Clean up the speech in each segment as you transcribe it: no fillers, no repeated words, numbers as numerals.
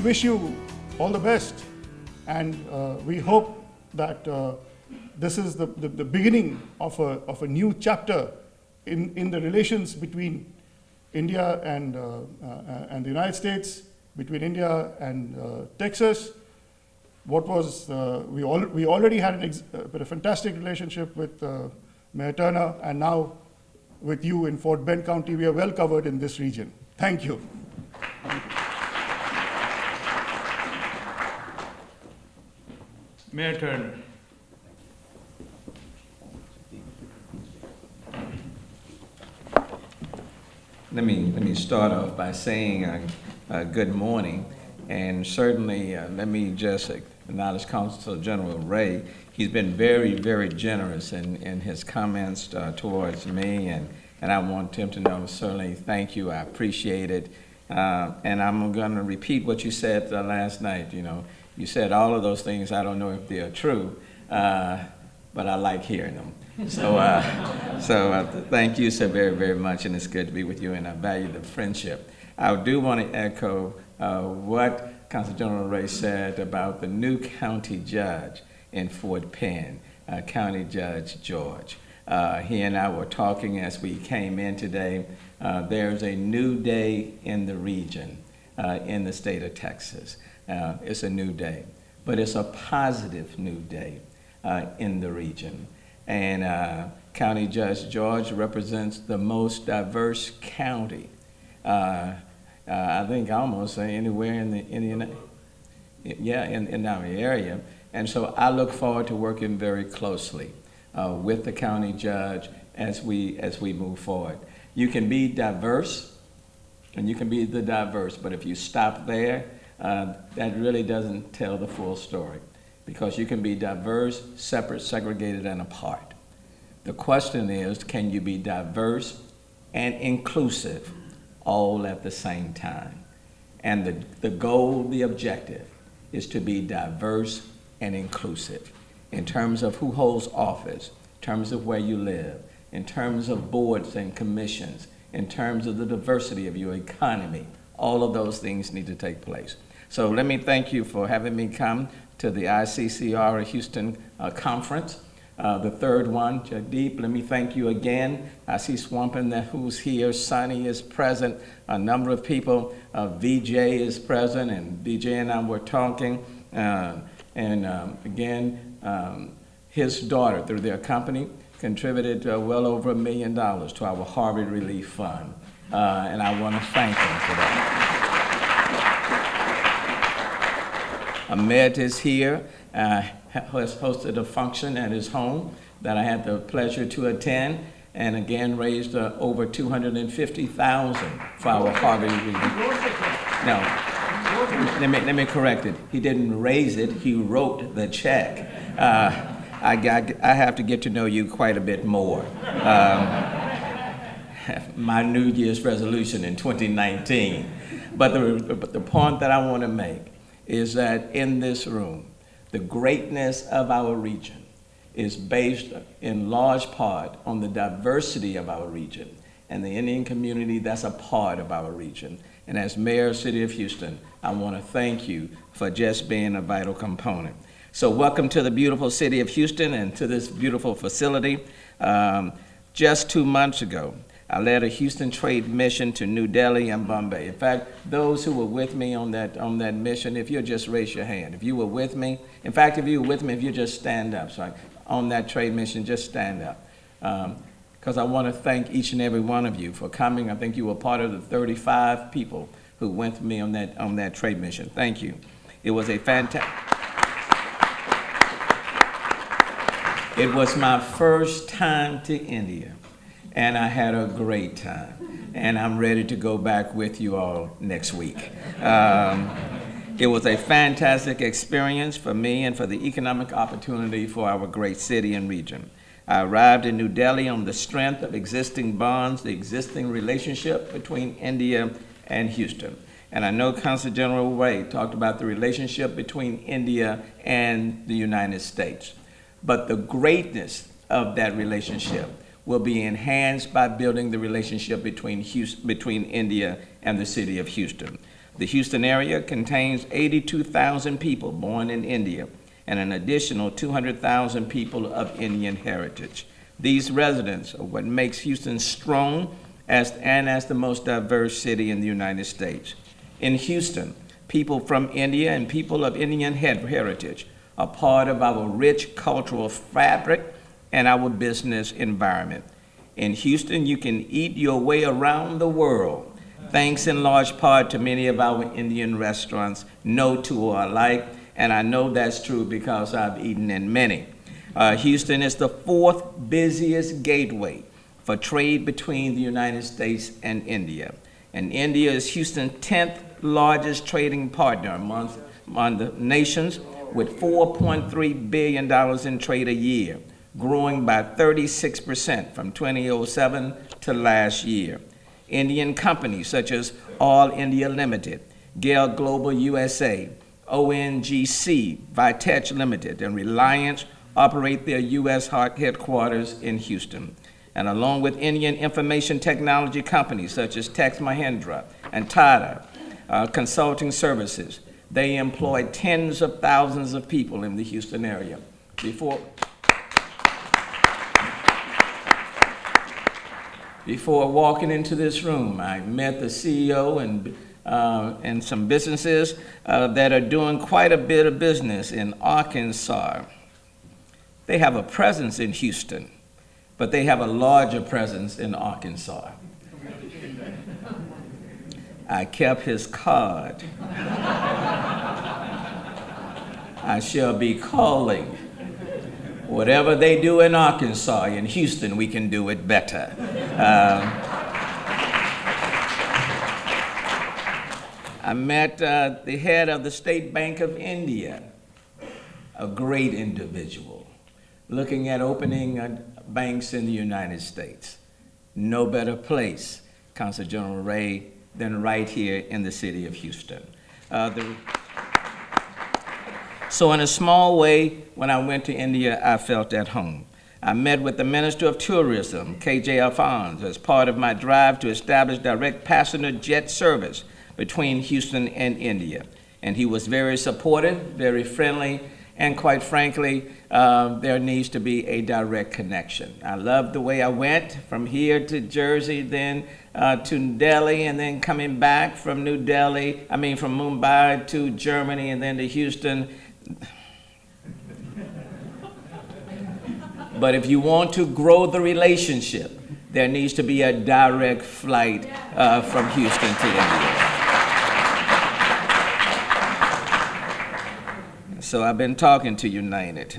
wish you all the best, and we hope that this is the beginning of a new chapter in the relations between India and the United States, between India and Texas. What was we already had a fantastic relationship with Mayor Turner, and now with you in Fort Bend County, we are well covered in this region. Thank you. Mayor Turner. Let me start off by saying good morning, and certainly let me just acknowledge Consul General Ray. He's been very, very generous in his comments towards me, and I want him to know certainly thank you. I appreciate it, and I'm going to repeat what you said last night. You know, you said all of those things. I don't know if they are true, but I like hearing them. So, thank you so very, very much, and it's good to be with you, and I value the friendship. I do want to echo what Consul General Ray said about the new county judge in Fort Penn, County Judge George. He and I were talking as we came in today. There's a new day in the region, in the state of Texas. It's a new day, but it's a positive new day in the region. And County Judge George represents the most diverse county, I think almost anywhere in our area. And so I look forward to working very closely with the county judge as we move forward. You can be diverse, and you can be the diverse, but if you stop there, that really doesn't tell the full story, because you can be diverse, separate, segregated, and apart. The question is, can you be diverse and inclusive all at the same time? And the goal, the objective, is to be diverse and inclusive in terms of who holds office, in terms of where you live, in terms of boards and commissions, in terms of the diversity of your economy. All of those things need to take place. So let me thank you for having me come to the ICCR Houston conference, the third one. Jagdeep, let me thank you again. I see Swampin who's here, Sonny is present, a number of people, VJ is present, and VJ and I were talking, again, his daughter, through their company, contributed well over $1 million to our Harvard Relief Fund, and I want to thank them for that. Ahmed is here, has hosted a function at his home that I had the pleasure to attend, and again raised over $250,000 for our Harvard Relief. No, let me correct it. He didn't raise it, he wrote the check. I have to get to know you quite a bit more. My New Year's resolution in 2019. But the point that I want to make is that in this room, the greatness of our region is based in large part on the diversity of our region and the Indian community that's a part of our region. And as Mayor of the City of Houston, I want to thank you for just being a vital component. So welcome to the beautiful city of Houston and to this beautiful facility. Just 2 months ago, I led a Houston trade mission to New Delhi and Bombay. In fact, those who were with me on that mission, if you'll just raise your hand. If you were with me, in fact, if you were with me, if you just stand up. So on that trade mission, just stand up. Because I want to thank each and every one of you for coming. I think you were part of the 35 people who went with me on that trade mission. Thank you. It was a fantastic. It was my first time to India, and I had a great time. And I'm ready to go back with you all next week. It was a fantastic experience for me and for the economic opportunity for our great city and region. I arrived in New Delhi on the strength of existing bonds, the existing relationship between India and Houston. And I know Consul General Ray talked about the relationship between India and the United States. But the greatness of that relationship will be enhanced by building the relationship between India and the city of Houston. The Houston area contains 82,000 people born in India and an additional 200,000 people of Indian heritage. These residents are what makes Houston strong as the most diverse city in the United States. In Houston, people from India and people of Indian heritage are part of our rich cultural fabric and our business environment. In Houston, you can eat your way around the world, thanks in large part to many of our Indian restaurants, no two are alike, and I know that's true because I've eaten in many. Houston is the fourth busiest gateway for trade between the United States and India. And India is Houston's 10th largest trading partner among the nations, with $4.3 billion in trade a year, growing by 36% from 2007 to last year. Indian companies such as All India Limited, Gale Global USA, ONGC, Vitech Limited, and Reliance operate their U.S. headquarters in Houston. And along with Indian information technology companies such as Tex Mahindra and Tata Consulting Services, they employ tens of thousands of people in the Houston area. Before walking into this room, I met the CEO and some businesses that are doing quite a bit of business in Arkansas. They have a presence in Houston, but they have a larger presence in Arkansas. I kept his card. I shall be calling. Whatever they do in Arkansas, in Houston, we can do it better. I met the head of the State Bank of India, a great individual, looking at opening banks in the United States. No better place, Consul General Ray, than right here in the city of Houston. So in a small way, when I went to India, I felt at home. I met with the Minister of Tourism, K.J. Alphonse, as part of my drive to establish direct passenger jet service between Houston and India. And he was very supportive, very friendly, and quite frankly, there needs to be a direct connection. I loved the way I went from here to Jersey, then to Delhi, and then coming back from from Mumbai to Germany, and then to Houston. But if you want to grow the relationship, there needs to be a direct flight from Houston to India. So I've been talking to United.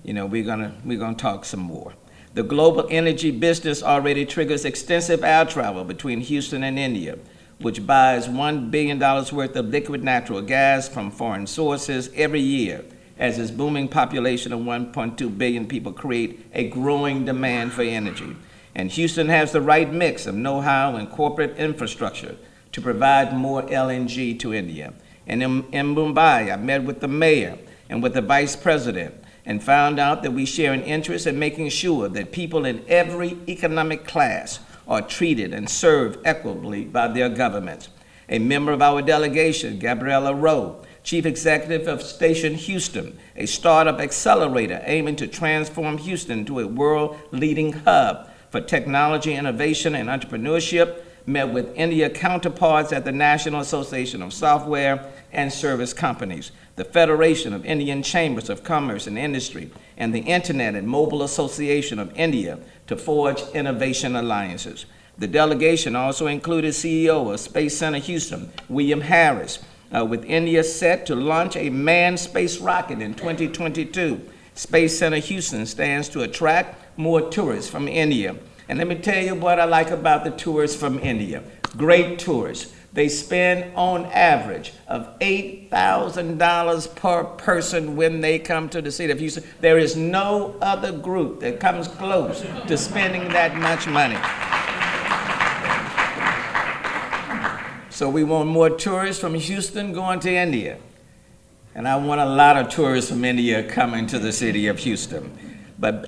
We're gonna talk some more. The global energy business already triggers extensive air travel between Houston and India, which buys $1 billion worth of liquid natural gas from foreign sources every year, as its booming population of 1.2 billion people create a growing demand for energy. And Houston has the right mix of know-how and corporate infrastructure to provide more LNG to India. And in Mumbai, I met with the mayor and with the vice president and found out that we share an interest in making sure that people in every economic class are treated and served equitably by their governments. A member of our delegation, Gabriella Rowe, Chief Executive of Station Houston, a startup accelerator aiming to transform Houston to a world-leading hub for technology, innovation, and entrepreneurship, met with India counterparts at the National Association of Software and Service Companies, the Federation of Indian Chambers of Commerce and Industry, and the Internet and Mobile Association of India to forge innovation alliances. The delegation also included CEO of Space Center Houston, William Harris, with India set to launch a manned space rocket in 2022. Space Center Houston stands to attract more tourists from India. And let me tell you what I like about the tourists from India. Great tourists. They spend on average of $8,000 per person when they come to the city of Houston. There is no other group that comes close to spending that much money. So we want more tourists from Houston going to India. And I want a lot of tourists from India coming to the city of Houston.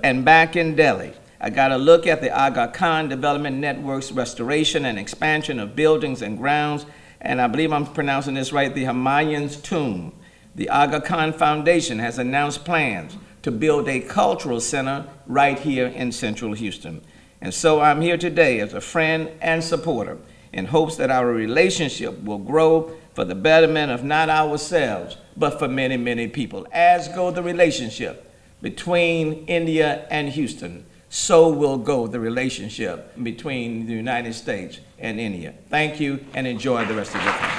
And back in Delhi, I got a look at the Aga Khan Development Network's restoration and expansion of buildings and grounds and I believe I'm pronouncing this right, the Humayun's tomb. The Aga Khan Foundation has announced plans to build a cultural center right here in Central Houston. And so I'm here today as a friend and supporter in hopes that our relationship will grow for the betterment of not ourselves, but for many, many people. As go the relationship between India and Houston, so will go the relationship between the United States and India. Thank you, and enjoy the rest of your conference.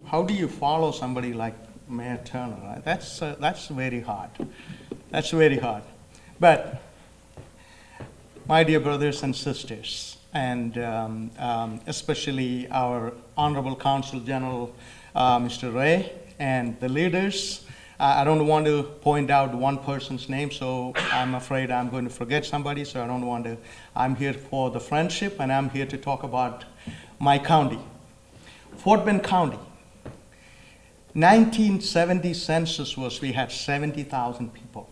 How do you follow somebody like Mayor Turner? Right? That's very hard. That's very hard. But my dear brothers and sisters, and especially our Honorable Consul General, Mr. Ray, and the leaders, I don't want to point out one person's name, so I'm afraid I'm going to forget somebody, so I don't want to. I'm here for the friendship, and I'm here to talk about my county, Fort Bend County. 1970 census was we had 70,000 people.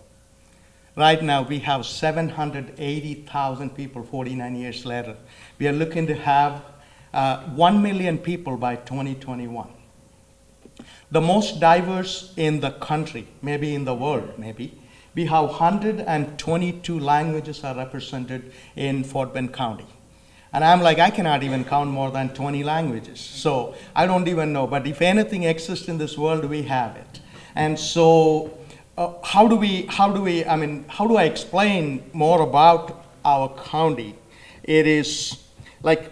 Right now we have 780,000 people 49 years later. We are looking to have 1 million people by 2021. The most diverse in the country, maybe in the world, maybe. We have 122 languages are represented in Fort Bend County. And I'm like, I cannot even count more than 20 languages. So I don't even know. But if anything exists in this world, we have it. And so how do I explain more about our county? It is like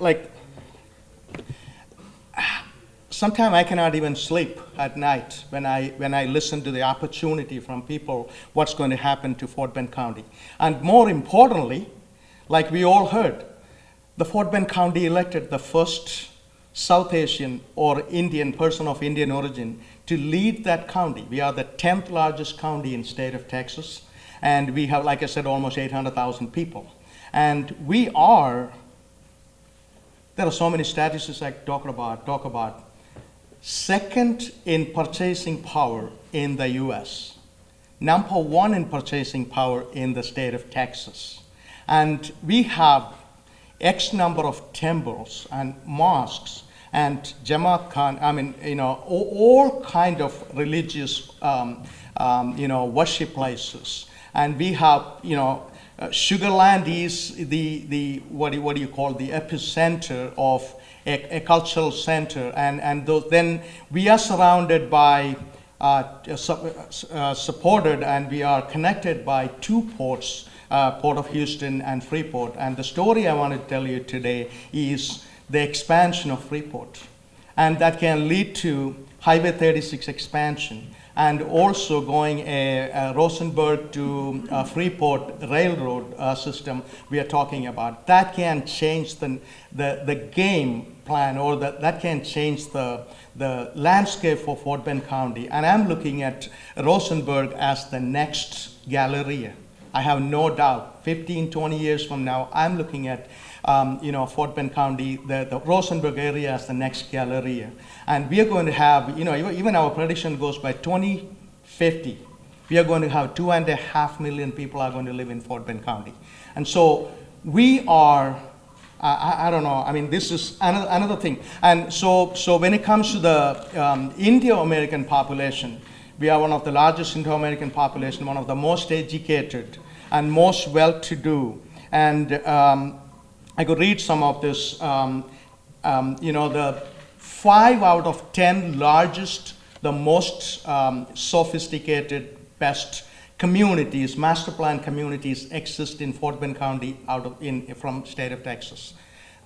sometimes I cannot even sleep at night when I listen to the opportunity from people, what's going to happen to Fort Bend County. And more importantly, like we all heard, the Fort Bend County elected the first South Asian or Indian person of Indian origin to lead that county. We are the 10th largest county in the state of Texas, and we have, like I said, almost 800,000 people. And there are so many statistics I talk about. Second in purchasing power in the US. Number one in purchasing power in the state of Texas. And we have X number of temples and mosques and Jamaat Khan, all kind of religious, worship places. And we have, Sugar Land is the what do you call, the epicenter of a cultural center. And then we are surrounded by, supported, and we are connected by two ports, Port of Houston and Freeport. And the story I want to tell you today is the expansion of Freeport. And that can lead to Highway 36 expansion, and also going a Rosenberg to Freeport railroad system we are talking about. That can change the game plan, or that can change the landscape for Fort Bend County. And I'm looking at Rosenberg as the next Galleria. I have no doubt, 15, 20 years from now, I'm looking at Fort Bend County, the Rosenberg area as the next Galleria. And we are going to have, even our prediction goes by 2050, we are going to have 2.5 million people are going to live in Fort Bend County. And so we are, I don't know, this is another thing. And so when it comes to the Indo-American population, we are one of the largest Indo-American population, one of the most educated and most well-to-do. And I could read some of this. The 5 out of 10 largest, the most sophisticated, best communities, master plan communities exist in Fort Bend County from state of Texas.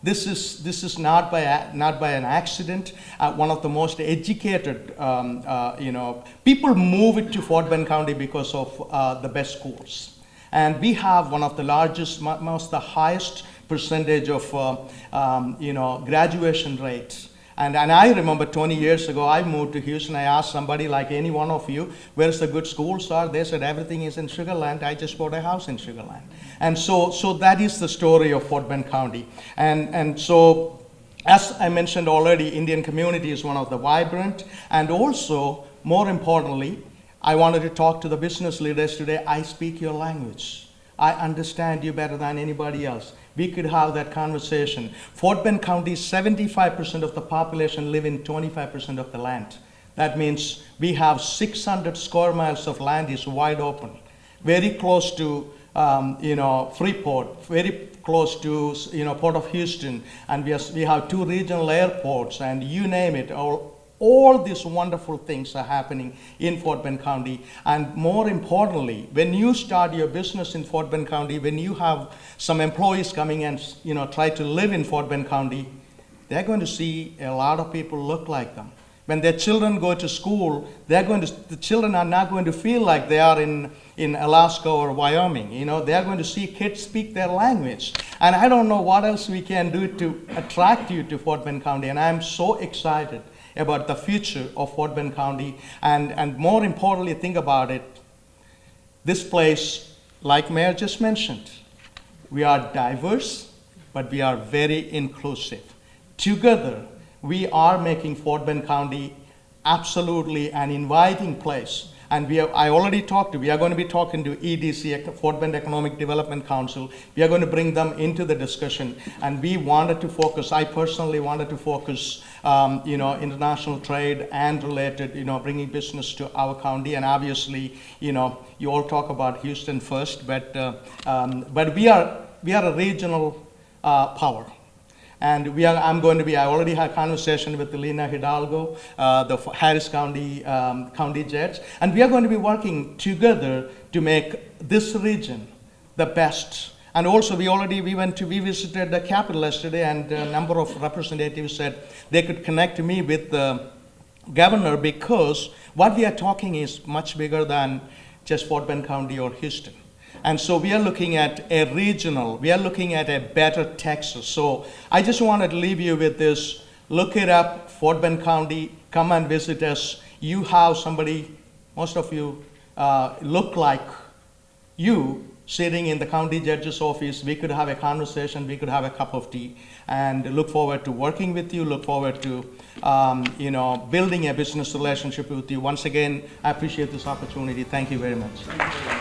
This is not by an accident. One of the most educated, people move to Fort Bend County because of the best schools. And we have one of the largest, the highest percentage of, graduation rates. And I remember 20 years ago, I moved to Houston. I asked somebody, like any one of you, where's the good schools are? They said, everything is in Sugar Land. I just bought a house in Sugar Land. And so that is the story of Fort Bend County. And so, as I mentioned already, Indian community is one of the vibrant, and also, more importantly, I wanted to talk to the business leaders today. I speak your language. I understand you better than anybody else. We could have that conversation. Fort Bend County, 75% of the population live in 25% of the land. That means we have 600 square miles of land is wide open, very close to Freeport, very close to Port of Houston, and we have 2 regional airports, and you name it. All these wonderful things are happening in Fort Bend County. And more importantly, when you start your business in Fort Bend County, when you have some employees coming and try to live in Fort Bend County, they're going to see a lot of people look like them. When their children go to school, the children are not going to feel like they are in Alaska or Wyoming. They are going to see kids speak their language. And I don't know what else we can do to attract you to Fort Bend County. And I'm so excited about the future of Fort Bend County. And more importantly, think about it. This place, like Mayor just mentioned, we are diverse, but we are very inclusive. Together, we are making Fort Bend County absolutely an inviting place. And we are going to be talking to EDC, Fort Bend Economic Development Council. We are going to bring them into the discussion. And we wanted to focus, I personally wanted to focus, international trade and related, bringing business to our county. And obviously, you all talk about Houston first, but we are a regional power. And I already had a conversation with Lena Hidalgo, the Harris County county judge, and we are going to be working together to make this region the best. And also, we visited the Capitol yesterday, and a number of representatives said they could connect me with the governor, because what we are talking is much bigger than just Fort Bend County or Houston. And so we are looking at a better Texas. So I just wanted to leave you with this. Look it up, Fort Bend County, come and visit us. You have somebody, most of you look like you, sitting in the county judge's office. We could have a conversation, we could have a cup of tea, and look forward to working with you, look forward to building a business relationship with you. Once again, I appreciate this opportunity. Thank you very much.